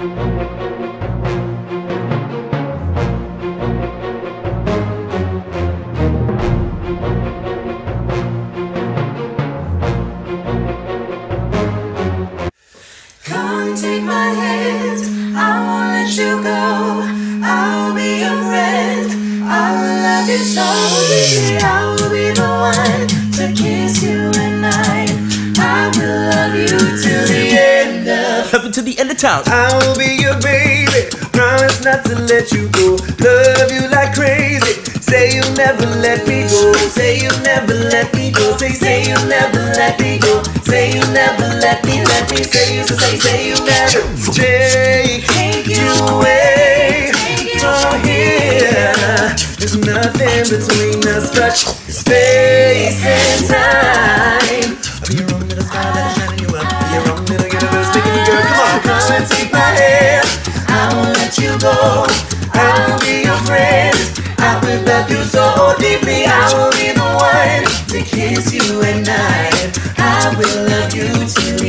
Come take my hand, I won't let you go. I'll be your friend, I will love you so deeply. I will be the one to kiss you at night. I will love you till the end of Love to the end of town. I will be your baby, promise not to let you go. Love you like crazy, say you'll never let me go. Say you'll never let me go. Say you'll never let me go. Say you'll never let me say you'll never take you away from here. There's nothing between us but space and time. Be your own little star that's shining you up. Be your own little universe making me girl. Come on, come and take my hand. I won't let you go. I will be your friend. I will love you so deeply. I will be the one to kiss you at night. I will love you till